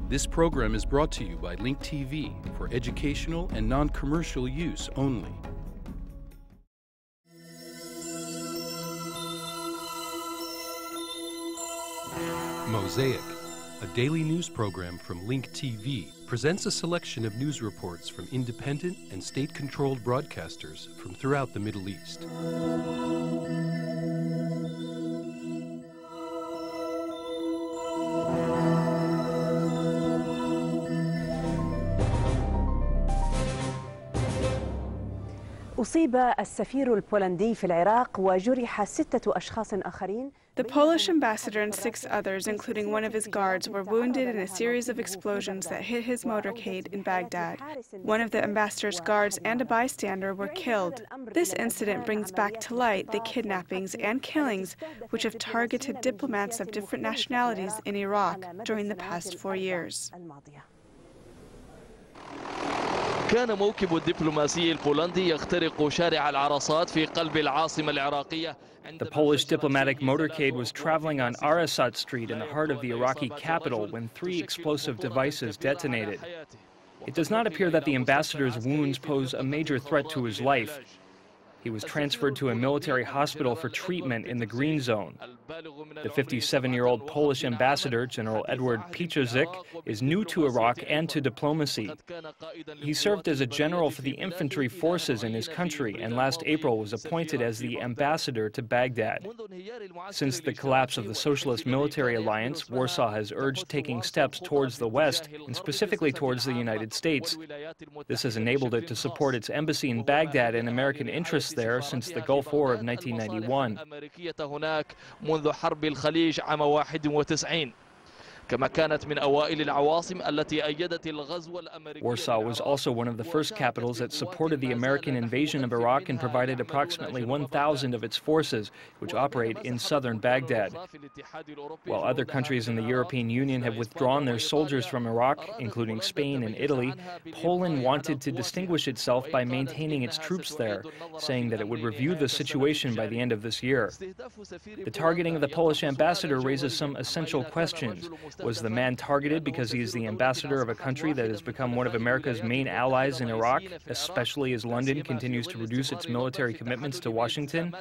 This program is brought to you by Link TV for educational and non-commercial use only. Mosaic, a daily news program from Link TV, presents a selection of news reports from independent and state-controlled broadcasters from throughout the Middle East. أصيب السفير البولندي في العراق وجرح 6 أشخاص آخرين. The Polish ambassador and 6 others, including one of his guards, were wounded in a series of explosions that hit his motorcade in Baghdad. One of the ambassador's guards and a bystander were killed. This incident brings back to light the kidnappings and killings which have targeted diplomats of different nationalities in Iraq during the past 4 years. كان موكب الدبلوماسي البولندي يخترق شارع العرصات في قلب العاصمة العراقية. The Polish diplomatic motorcade was traveling on Arasat Street in the heart of the Iraqi capital when 3 explosive devices detonated. It does not appear that the ambassador's wounds pose a major threat to his life. He was transferred to a military hospital for treatment in the Green Zone. The 57-year-old Polish ambassador, General Edward Pietrzyk, is new to Iraq and to diplomacy. He served as a general for the infantry forces in his country and last April was appointed as the ambassador to Baghdad. Since the collapse of the Socialist Military Alliance, Warsaw has urged taking steps towards the West and specifically towards the United States. This has enabled it to support its embassy in Baghdad and American interests there since the Gulf War of 1991. منذ حرب الخليج عام 91 كما كانت من أوائل العواصم التي أيدت الغزو الأمريكي. Warsaw was also one of the first capitals that supported the American invasion of Iraq and provided approximately 1,000 of its forces, which operate in southern Baghdad. While other countries in the European Union have withdrawn their soldiers from Iraq, including Spain and Italy, Poland wanted to distinguish itself by maintaining its troops there, saying that it would review the situation by the end of this year. The targeting of the Polish ambassador raises some essential questions. Was the man targeted because he is the ambassador of a country that has become one of America's main allies in Iraq, especially as London continues to reduce its military commitments to Washington?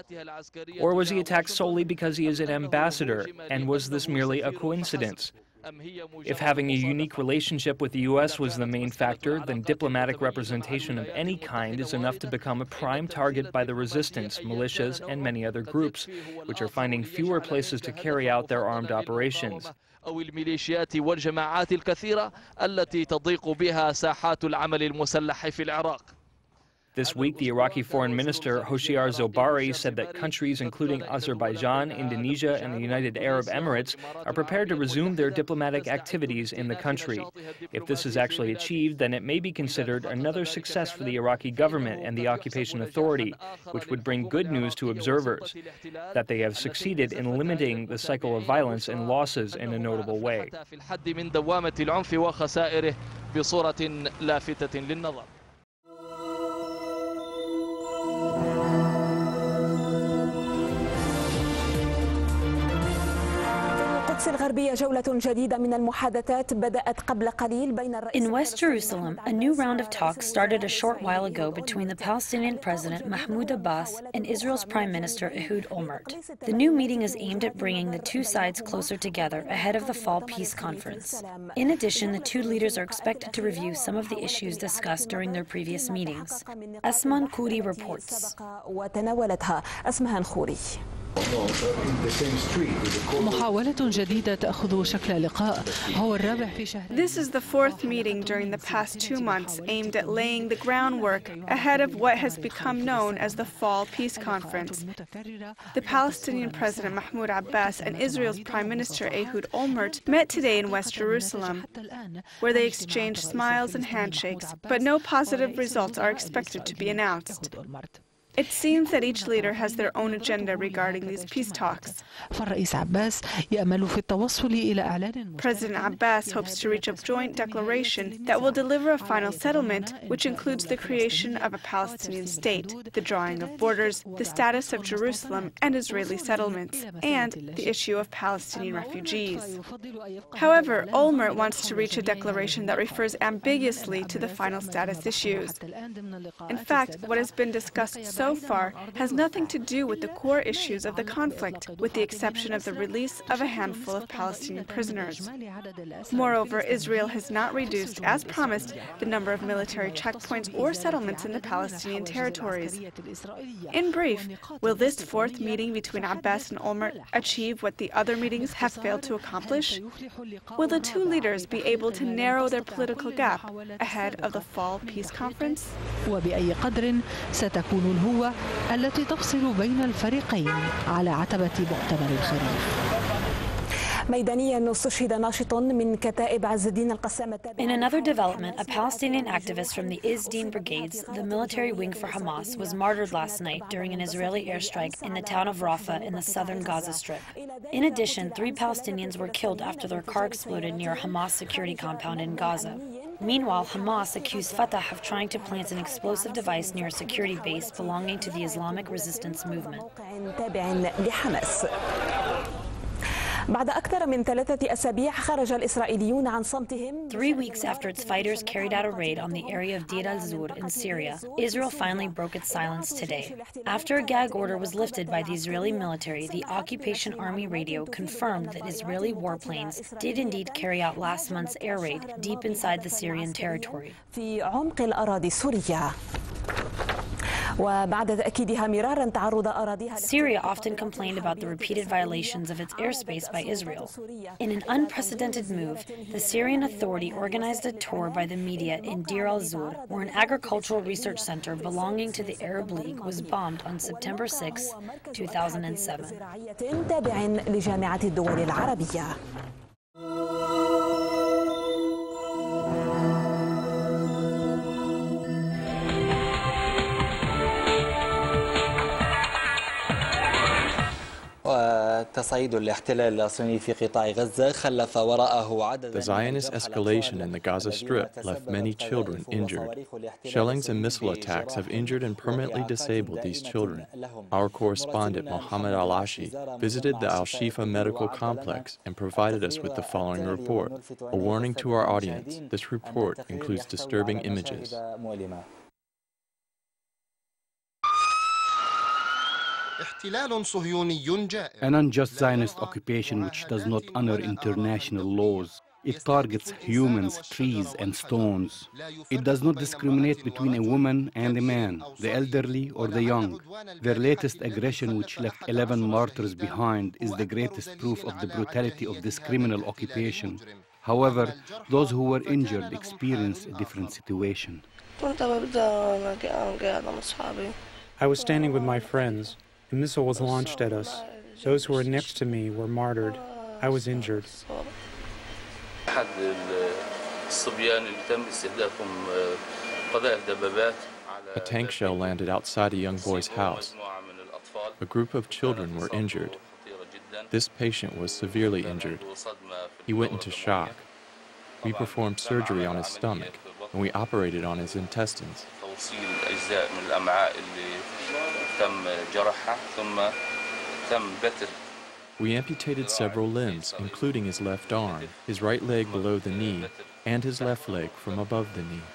Or was he attacked solely because he is an ambassador, and was this merely a coincidence? If having a unique relationship with the U.S. was the main factor, then diplomatic representation of any kind is enough to become a prime target by the resistance, militias, and many other groups, which are finding fewer places to carry out their armed operations. أو الميليشيات والجماعات الكثيرة التي تضيق بها ساحات العمل المسلح في العراق. This week, the Iraqi Foreign Minister, Hoshyar Zobari, said that countries including Azerbaijan, Indonesia, and the United Arab Emirates are prepared to resume their diplomatic activities in the country. If this is actually achieved, then it may be considered another success for the Iraqi government and the occupation authority, which would bring good news to observers, that they have succeeded in limiting the cycle of violence and losses in a notable way. In West Jerusalem, a new round of talks started a short while ago between the Palestinian President Mahmoud Abbas and Israel's Prime Minister Ehud Olmert. The new meeting is aimed at bringing the two sides closer together ahead of the fall peace conference. In addition, the two leaders are expected to review some of the issues discussed during their previous meetings. Asman Khouri reports. This is the 4th meeting during the past 2 months aimed at laying the groundwork ahead of what has become known as the Fall Peace Conference. The Palestinian President Mahmoud Abbas and Israel's Prime Minister Ehud Olmert met today in West Jerusalem, where they exchanged smiles and handshakes, but no positive results are expected to be announced. It seems that each leader has their own agenda regarding these peace talks. President Abbas hopes to reach a joint declaration that will deliver a final settlement, which includes the creation of a Palestinian state, the drawing of borders, the status of Jerusalem and Israeli settlements, and the issue of Palestinian refugees. However, Olmert wants to reach a declaration that refers ambiguously to the final status issues. In fact, what has been discussed so far has nothing to do with the core issues of the conflict, with the exception of the release of a handful of Palestinian prisoners. Moreover, Israel has not reduced, as promised, the number of military checkpoints or settlements in the Palestinian territories. In brief, will this fourth meeting between Abbas and Olmert achieve what the other meetings have failed to accomplish? Will the two leaders be able to narrow their political gap ahead of the fall peace conference? وبأي قدر ستكون الهوة التي تفصل بين الفريقين على عتبة مؤتمر الخريف. ميدانيا استشهد ناشط من كتائب عز الدين القسام. In another development, a Palestinian activist from the Izdin Brigades, the military wing for Hamas, was martyred last night during an Israeli airstrike in the town of Rafah in the southern Gaza Strip. In addition, 3 Palestinians were killed after their car exploded near a Hamas security compound in Gaza. Meanwhile, Hamas accused Fatah of trying to plant an explosive device near a security base belonging to the Islamic resistance movement. بعد أكثر من 3 أسابيع خرج الإسرائيليون عن صمتهم. 3 weeks after its fighters carried out a raid on the area of Deir al-Zur in Syria, Israel finally broke its silence today. After a gag order was lifted by the Israeli military, the occupation army radio confirmed that Israeli warplanes did indeed carry out last month's air raid deep inside the Syrian territory. في عمق الأراضي السورية. وبعد تأكيدها مرارا تعرض أراضيها. Syria often complained about the repeated violations of its airspace by Israel. In an unprecedented move, the Syrian Authority organized a tour by the media in Deir al-Zur, where an agricultural research center belonging to the Arab League was bombed on September 6, 2007. تابع لجامعة الدول العربية. تصعيد الاحتلال الصهيوني في قطاع غزة خلف وراءه عدد. The Zionist escalation in the Gaza Strip left many children injured. Shellings and missile attacks have injured and permanently disabled these children. Our correspondent Mohammed Al-Ashi visited the Al-Shifa Medical Complex and provided us with the following report. A warning to our audience, this report includes disturbing images. An unjust Zionist occupation which does not honor international laws. It targets humans, trees, and stones. It does not discriminate between a woman and a man, the elderly or the young. Their latest aggression, which left 11 martyrs behind, is the greatest proof of the brutality of this criminal occupation. However, those who were injured experienced a different situation. I was standing with my friends. A missile was launched at us. Those who were next to me were martyred. I was injured. A tank shell landed outside a young boy's house. A group of children were injured. This patient was severely injured. He went into shock. We performed surgery on his stomach, and we operated on his intestines. We amputated several limbs, including his left arm, his right leg below the knee, and his left leg from above the knee.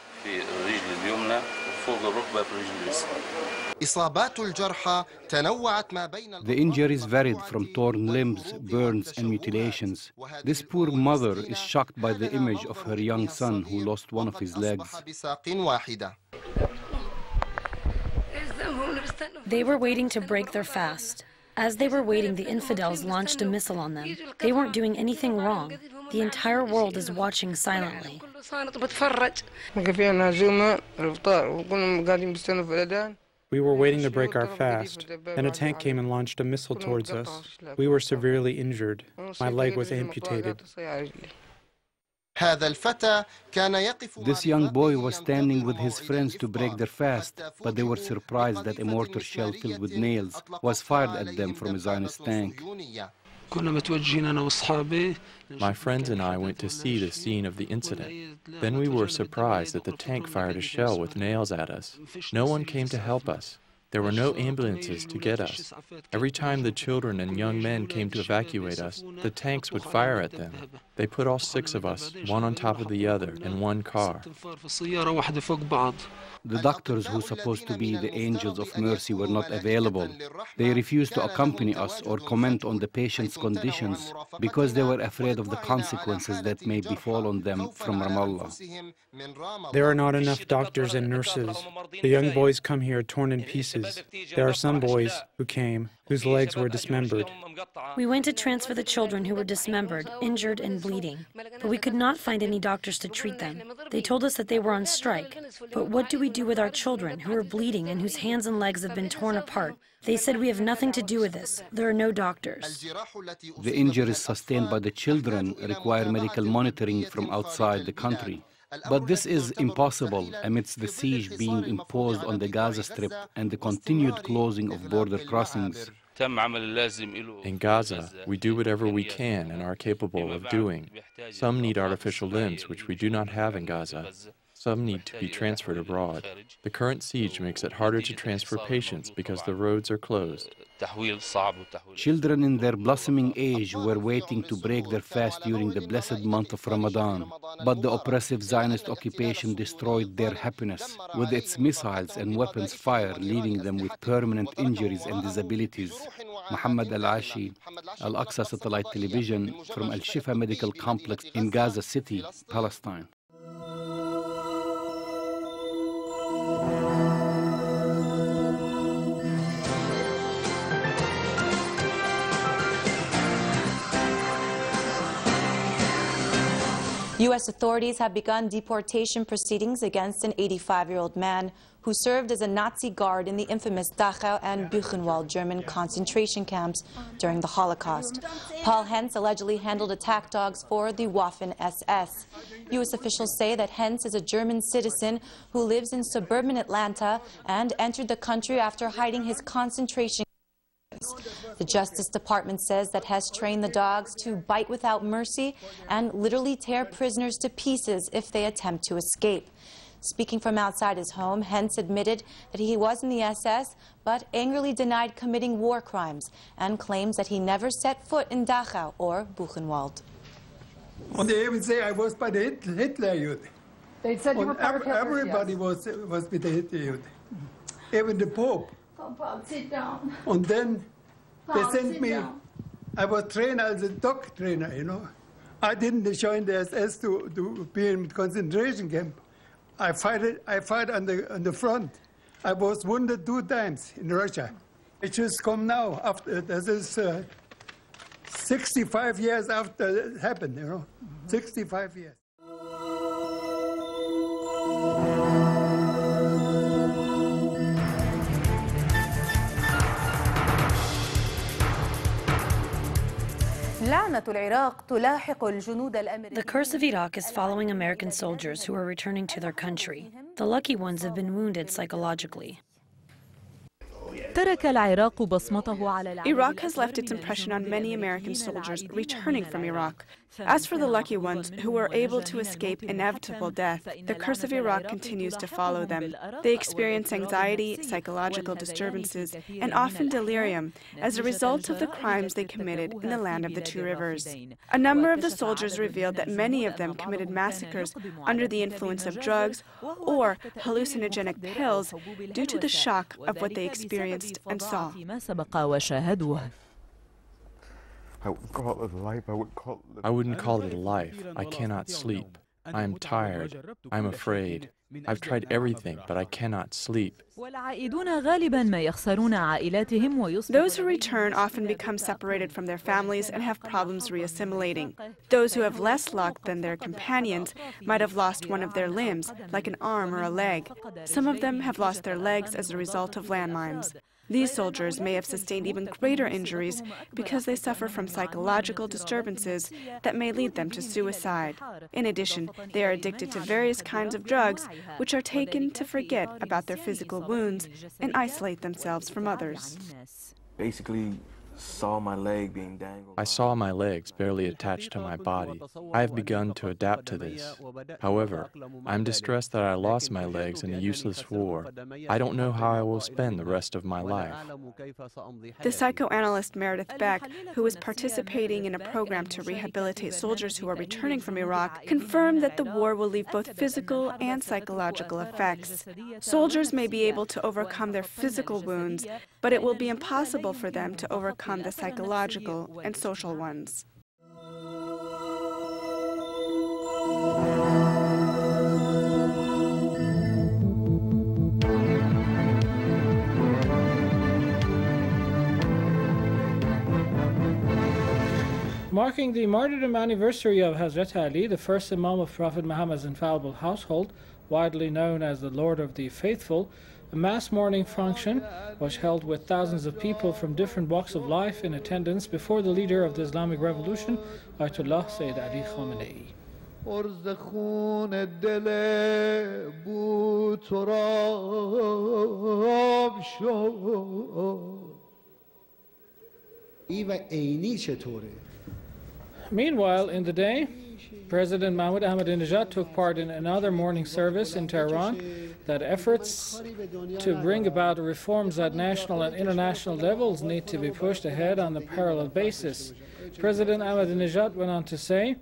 The injuries varied from torn limbs, burns, and mutilations. This poor mother is shocked by the image of her young son who lost one of his legs. They were waiting to break their fast. As they were waiting, the infidels launched a missile on them. They weren't doing anything wrong. The entire world is watching silently. We were waiting to break our fast. Then a tank came and launched a missile towards us. We were severely injured. My leg was amputated. This young boy was standing with his friends to break their fast, but they were surprised that a mortar shell filled with nails was fired at them from a Zionist tank. My friends and I went to see the scene of the incident. Then we were surprised that the tank fired a shell with nails at us. No one came to help us. There were no ambulances to get us. Every time the children and young men came to evacuate us, the tanks would fire at them. They put all 6 of us, one on top of the other, in one car. The doctors who were supposed to be the angels of mercy were not available. They refused to accompany us or comment on the patient's conditions because they were afraid of the consequences that may befall on them from Ramallah. There are not enough doctors and nurses. The young boys come here torn in pieces. There are some boys who came whose legs were dismembered. We went to transfer the children who were dismembered, injured, and bleeding, but we could not find any doctors to treat them. They told us that they were on strike. But what do we do with our children who are bleeding and whose hands and legs have been torn apart? They said we have nothing to do with this. There are no doctors. The injuries sustained by the children require medical monitoring from outside the country. But this is impossible amidst the siege being imposed on the Gaza Strip and the continued closing of border crossings. In Gaza, we do whatever we can and are capable of doing. Some need artificial limbs, which we do not have in Gaza. Some need to be transferred abroad. The current siege makes it harder to transfer patients because the roads are closed. Children in their blossoming age were waiting to break their fast during the blessed month of Ramadan. But the oppressive Zionist occupation destroyed their happiness with its missiles and weapons fire, leaving them with permanent injuries and disabilities. Muhammad Al-Ashi, Al-Aqsa Satellite Television from Al-Shifa Medical Complex in Gaza City, Palestine. U.S. authorities have begun deportation proceedings against an 85-year-old man who served as a Nazi guard in the infamous Dachau and Buchenwald German concentration camps during the Holocaust. Paul Hentz allegedly handled attack dogs for the Waffen-SS. U.S. officials say that Hentz is a German citizen who lives in suburban Atlanta and entered the country after hiding his concentration. The Justice Department says that Hess trained the dogs to bite without mercy and literally tear prisoners to pieces if they attempt to escape. Speaking from outside his home, Hentz admitted that he was in the SS, but angrily denied committing war crimes and claims that he never set foot in Dachau or Buchenwald. And they even say I was by the Hitler Youth. They said you were part of Hitler's, everybody yes. was with the Hitler Youth. Even the Pope. Papa, sit down. And then they sent me, down. I was trained as a dog trainer, you know. I didn't join the SS to be in concentration camp. I fight on the front. I was wounded 2 times in Russia. It just come now, after, this is 65 years after it happened, you know, 65 years. The curse of Iraq is following American soldiers who are returning to their country. The lucky ones have been wounded psychologically. Iraq has left its impression on many American soldiers returning from Iraq. As for the lucky ones who were able to escape inevitable death, the curse of Iraq continues to follow them. They experience anxiety, psychological disturbances, and often delirium as a result of the crimes they committed in the land of the 2 rivers. A number of the soldiers revealed that many of them committed massacres under the influence of drugs or hallucinogenic pills due to the shock of what they experienced and saw. I wouldn't call it a life. I cannot sleep. I am tired. I'm afraid. I've tried everything, but I cannot sleep. Those who return often become separated from their families and have problems reassimilating. Those who have less luck than their companions might have lost one of their limbs, like an arm or a leg. Some of them have lost their legs as a result of landmines. These soldiers may have sustained even greater injuries because they suffer from psychological disturbances that may lead them to suicide. In addition, they are addicted to various kinds of drugs, which are taken to forget about their physical wounds and isolate themselves from others. Basically, saw my leg being dangled. I saw my legs barely attached to my body. I have begun to adapt to this. However, I'm distressed that I lost my legs in a useless war. I don't know how I will spend the rest of my life. The psychoanalyst Meredith Beck, who is participating in a program to rehabilitate soldiers who are returning from Iraq, confirmed that the war will leave both physical and psychological effects. Soldiers may be able to overcome their physical wounds, but it will be impossible for them to overcome the psychological and social ones. Marking the martyrdom anniversary of Hazrat Ali, the first Imam of Prophet Muhammad's infallible household, widely known as the Lord of the Faithful, a mass mourning function was held with thousands of people from different walks of life in attendance before the leader of the Islamic Revolution, Ayatollah Sayyid Ali Khamenei. Meanwhile, in the day, President Mahmoud Ahmadinejad took part in another mourning service in Tehran that efforts to bring about reforms at national and international levels need to be pushed ahead on a parallel basis. President Ahmadinejad went on to say,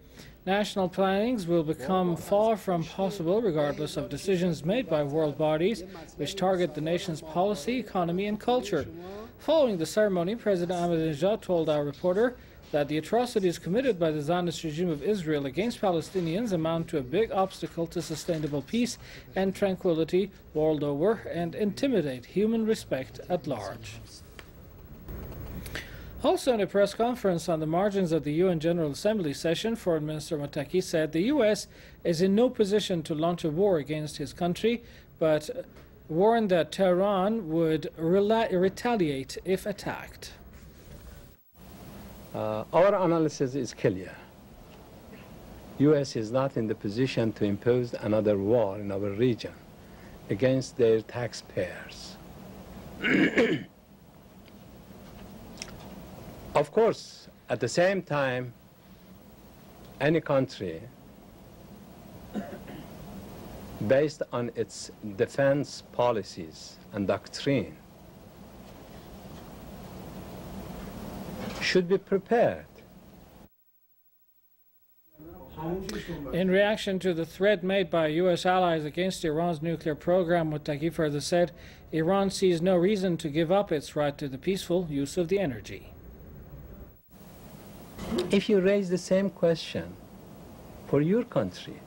national plannings will become far from possible regardless of decisions made by world bodies which target the nation's policy, economy and culture. Following the ceremony, President Ahmadinejad told our reporter that the atrocities committed by the Zionist regime of Israel against Palestinians amount to a big obstacle to sustainable peace and tranquility world over and intimidate human respect at large. Also in a press conference on the margins of the UN General Assembly session, Foreign Minister Mottaki said the U.S. is in no position to launch a war against his country, but warned that Tehran would retaliate if attacked. Our analysis is clear. U.S. is not in the position to impose another war in our region against their taxpayers. Of course, at the same time, any country based on its defense policies and doctrine should be prepared. In reaction to the threat made by U.S. allies against Iran's nuclear program, Mottaki further said, Iran sees no reason to give up its right to the peaceful use of the energy. If you raise the same question for your country,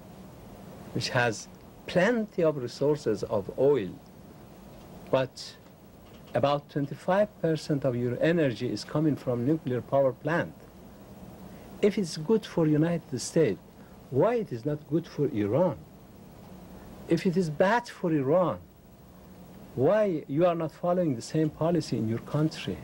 which has plenty of resources of oil, but about 25% of your energy is coming from nuclear power plant. If it's good for United States, why it is not good for Iran? If it is bad for Iran, why you are not following the same policy in your country?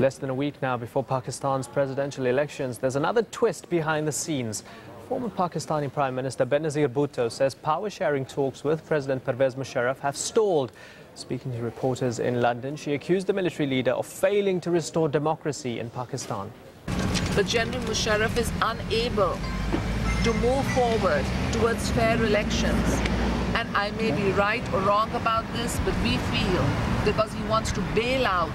Less than a week now before Pakistan's presidential elections, there's another twist behind the scenes. Former Pakistani Prime Minister Benazir Bhutto says power-sharing talks with President Pervez Musharraf have stalled. Speaking to reporters in London, she accused the military leader of failing to restore democracy in Pakistan. But General Musharraf is unable to move forward towards fair elections. And I may be right or wrong about this, but we feel because he wants to bail out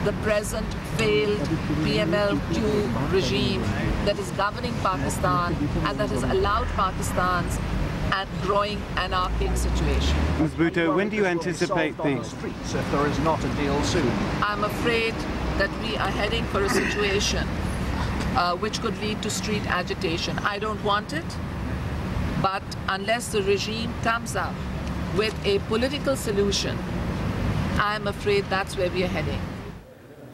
the present failed PML-2 regime that is governing Pakistan and that has allowed Pakistan's growing anarchic situation. Ms. Bhutto, when do you anticipate the streets if there is not a deal soon? I'm afraid that we are heading for a situation which could lead to street agitation. I don't want it, but unless the regime comes up with a political solution, I'm afraid that's where we are heading.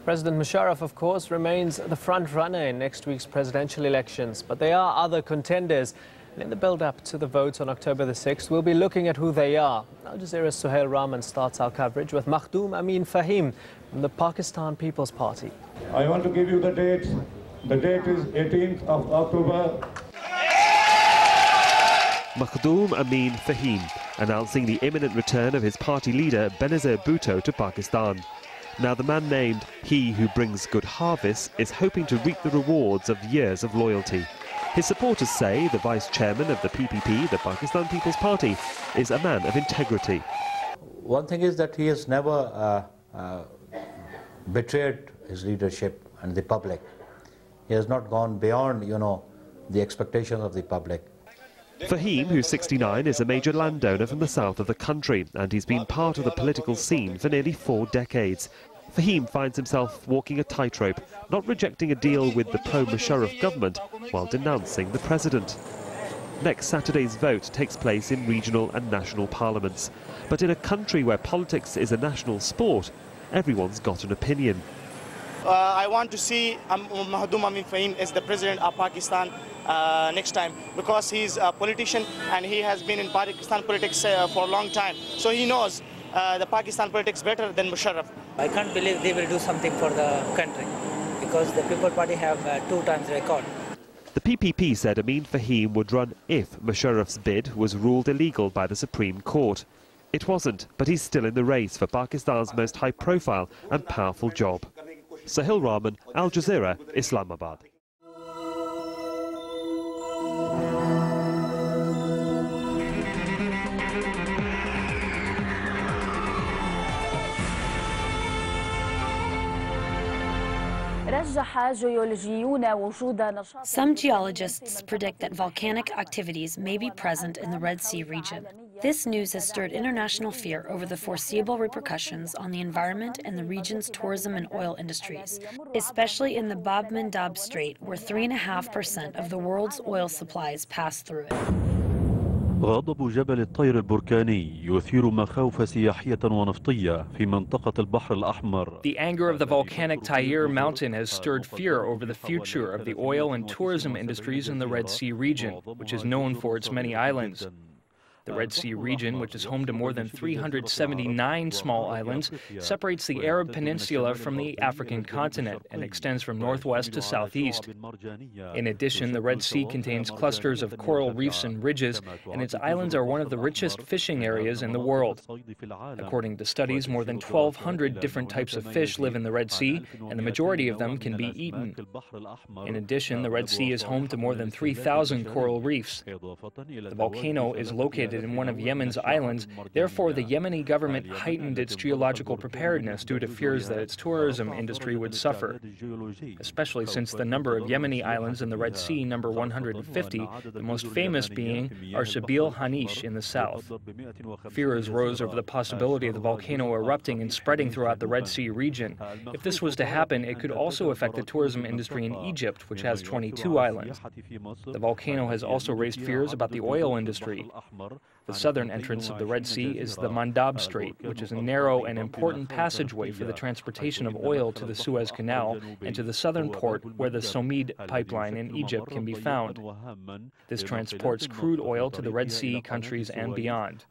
President Musharraf, of course, remains the front runner in next week's presidential elections, but there are other contenders. And in the build-up to the vote on October the 6th, we'll be looking at who they are. Al Jazeera's Suhail Rahman starts our coverage with Makhdoom Amin Fahim from the Pakistan People's Party. I want to give you the date. The date is 18th of October. Makhdoom Amin Fahim announcing the imminent return of his party leader Benazir Bhutto to Pakistan. Now the man named He Who Brings Good Harvests is hoping to reap the rewards of years of loyalty. His supporters say the vice chairman of the PPP, the Pakistan People's Party, is a man of integrity. One thing is that he has never betrayed his leadership and the public. He has not gone beyond, the expectations of the public. Fahim, who's 69, is a major landowner from the south of the country, and he's been part of the political scene for nearly 4 decades. Fahim finds himself walking a tightrope, not rejecting a deal with the pro-Musharraf government while denouncing the president. Next Saturday's vote takes place in regional and national parliaments. But in a country where politics is a national sport, everyone's got an opinion. I want to see Makhdoom Amin Fahim as the president of Pakistan next time, because he's a politician and he has been in Pakistan politics for a long time. So he knows the Pakistan politics better than Musharraf. I can't believe they will do something for the country, because the People's Party have 2 times record. The PPP said Amin Fahim would run if Musharraf's bid was ruled illegal by the Supreme Court. It wasn't, but he's still in the race for Pakistan's most high-profile and powerful job. Suhail Rahman, Al Jazeera, Islamabad. Some geologists predict that volcanic activities may be present in the Red Sea region. This news has stirred international fear over the foreseeable repercussions on the environment and the region's tourism and oil industries, especially in the Bab Mandab Strait, where 3.5% of the world's oil supplies pass through it. غضب جبل الطير البركاني يثير مخاوف سياحية ونفطية في منطقة البحر الأحمر. The anger of the volcanic Tair mountain has stirred fear over the future of the oil and tourism industries in the Red Sea region, which is known for its many islands. The Red Sea region, which is home to more than 379 small islands, separates the Arab Peninsula from the African continent and extends from northwest to southeast. In addition, the Red Sea contains clusters of coral reefs and ridges, and its islands are one of the richest fishing areas in the world. According to studies, more than 1,200 different types of fish live in the Red Sea, and the majority of them can be eaten. In addition, the Red Sea is home to more than 3,000 coral reefs. The volcano is located in one of Yemen's islands. Therefore, the Yemeni government heightened its geological preparedness due to fears that its tourism industry would suffer, especially since the number of Yemeni islands in the Red Sea number 150, the most famous being Arsabil Hanish in the south. Fears rose over the possibility of the volcano erupting and spreading throughout the Red Sea region. If this was to happen, it could also affect the tourism industry in Egypt, which has 22 islands. The volcano has also raised fears about the oil industry. The southern entrance of the Red Sea is the Mandab Strait, which is a narrow and important passageway for the transportation of oil to the Suez Canal and to the southern port where the Somid pipeline in Egypt can be found. This transports crude oil to the Red Sea countries and beyond.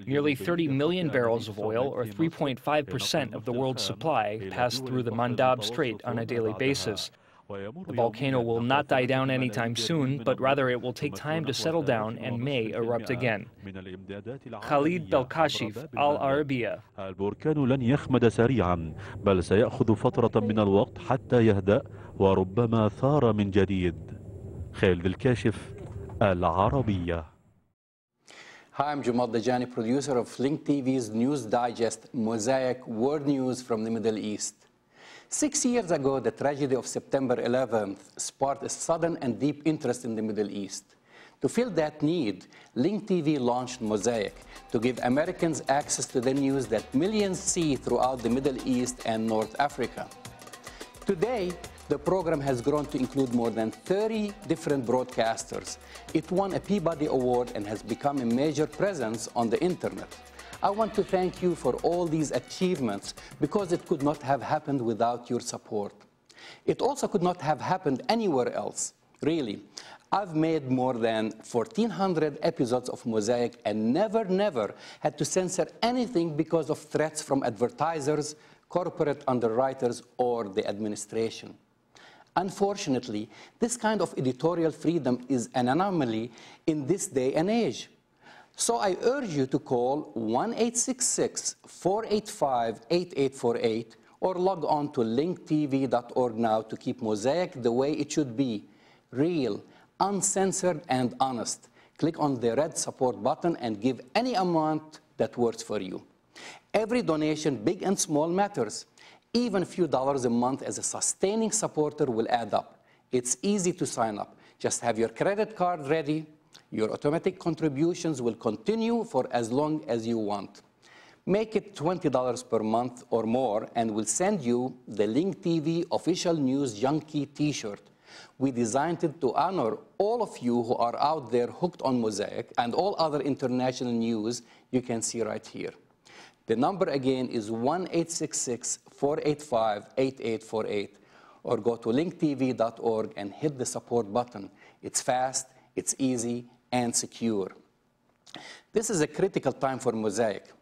Nearly 30 million barrels of oil, or 3.5% of the world's supply, pass through the Mandab Strait on a daily basis. The volcano will not die down anytime soon, but rather it will take time to settle down and may erupt again. Khalid Belkashif, Al Arabiya. البركان لن يخمد سريعا بل سيأخذ فترة من الوقت حتى يهدأ وربما ثار من جديد. خالد الكاشف العربية. Hi, I'm Jamal Dajani, producer of Link TV's news digest Mosaic World News from the Middle East. 6 years ago, the tragedy of September 11th sparked a sudden and deep interest in the Middle East. To fill that need, Link TV launched Mosaic to give Americans access to the news that millions see throughout the Middle East and North Africa. Today, the program has grown to include more than 30 different broadcasters. It won a Peabody Award and has become a major presence on the internet. I want to thank you for all these achievements because it could not have happened without your support. It also could not have happened anywhere else, really. I've made more than 1,400 episodes of Mosaic and never had to censor anything because of threats from advertisers, corporate underwriters, or the administration. Unfortunately, this kind of editorial freedom is an anomaly in this day and age. So I urge you to call 1-866-485-8848 or log on to linktv.org now to keep Mosaic the way it should be, real, uncensored, and honest. Click on the red support button and give any amount that works for you. Every donation, big and small, matters. Even a few dollars a month as a sustaining supporter will add up. It's easy to sign up. Just have your credit card ready. Your automatic contributions will continue for as long as you want. Make it $20 per month or more, and we'll send you the Link TV Official News Junkie t-shirt. We designed it to honor all of you who are out there hooked on Mosaic and all other international news you can see right here. The number again is 1-866-485-8848, or go to linktv.org and hit the support button. It's fast, it's easy, and secure. This is a critical time for Mosaic.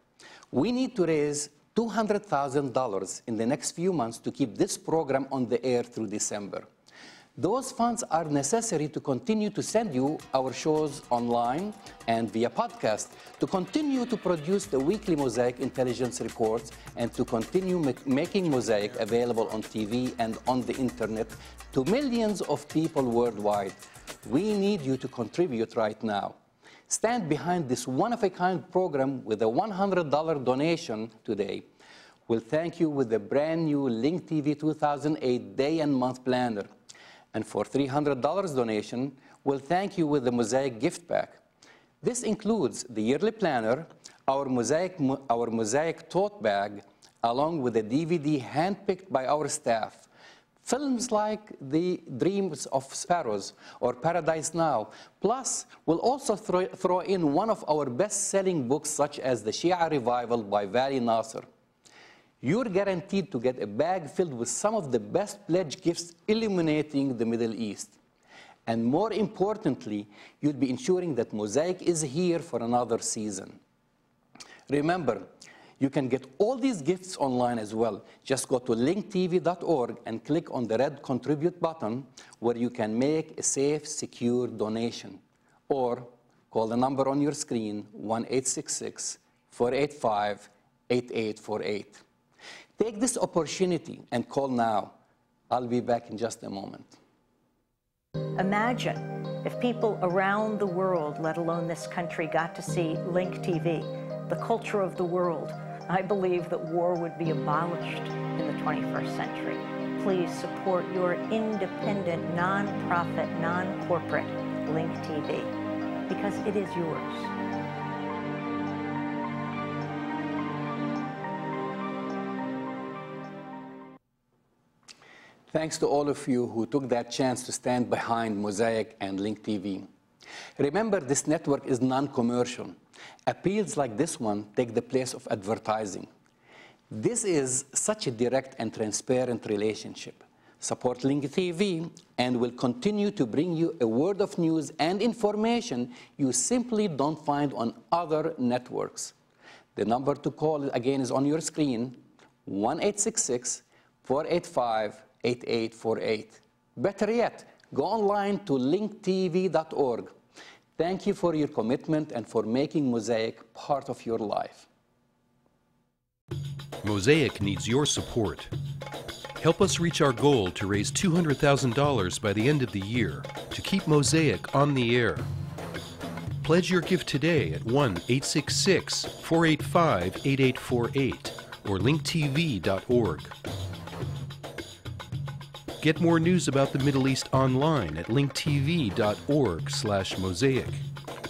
We need to raise $200,000 in the next few months to keep this program on the air through December. Those funds are necessary to continue to send you our shows online and via podcast, to continue to produce the weekly Mosaic intelligence reports, and to continue making Mosaic available on TV and on the internet to millions of people worldwide. We need you to contribute right now. Stand behind this one-of-a-kind program with a $100 donation today. We'll thank you with the brand new Link TV 2008 Day and Month Planner. And for $300 donation, we'll thank you with the Mosaic gift pack. This includes the yearly planner, our Mosaic tote bag, along with a DVD handpicked by our staff. Films like The Dreams of Sparrows or Paradise Now. Plus, we'll also throw in one of our best-selling books, such as The Shia Revival by Vali Nasser. You're guaranteed to get a bag filled with some of the best pledge gifts illuminating the Middle East. And more importantly, you'll be ensuring that Mosaic is here for another season. Remember, you can get all these gifts online as well. Just go to linktv.org and click on the red contribute button, where you can make a safe, secure donation. Or call the number on your screen, 1-866-485-8848. Take this opportunity and call now. I'll be back in just a moment. Imagine if people around the world, let alone this country, got to see Link TV, the culture of the world. I believe that war would be abolished in the 21st century. Please support your independent, non-profit, non-corporate Link TV, because it is yours. Thanks to all of you who took that chance to stand behind Mosaic and Link TV. Remember, this network is non-commercial. Appeals like this one take the place of advertising. This is such a direct and transparent relationship. Support Link TV, and we'll continue to bring you a world of news and information you simply don't find on other networks. The number to call again is on your screen, 1-866-485-8848. Better yet, go online to linktv.org. Thank you for your commitment and for making Mosaic part of your life. Mosaic needs your support. Help us reach our goal to raise $200,000 by the end of the year to keep Mosaic on the air. Pledge your gift today at 1-866-485-8848 or linktv.org. Get more news about the Middle East online at linktv.org/Mosaic.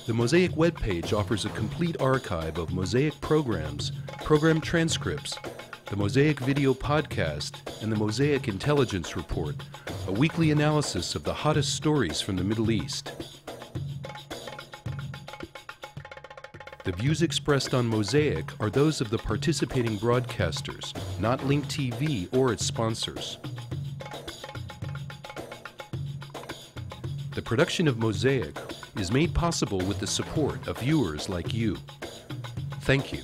The Mosaic webpage offers a complete archive of Mosaic programs, program transcripts, the Mosaic video podcast, and the Mosaic Intelligence Report, a weekly analysis of the hottest stories from the Middle East. The views expressed on Mosaic are those of the participating broadcasters, not Link TV or its sponsors. The production of Mosaic is made possible with the support of viewers like you. Thank you.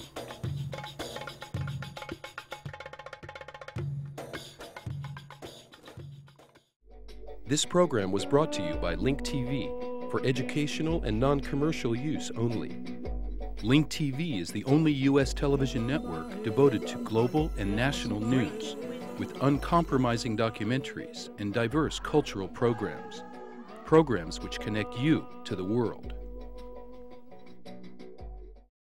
This program was brought to you by Link TV for educational and non-commercial use only. Link TV is the only U.S. television network devoted to global and national news, with uncompromising documentaries and diverse cultural programs. Programs which connect you to the world.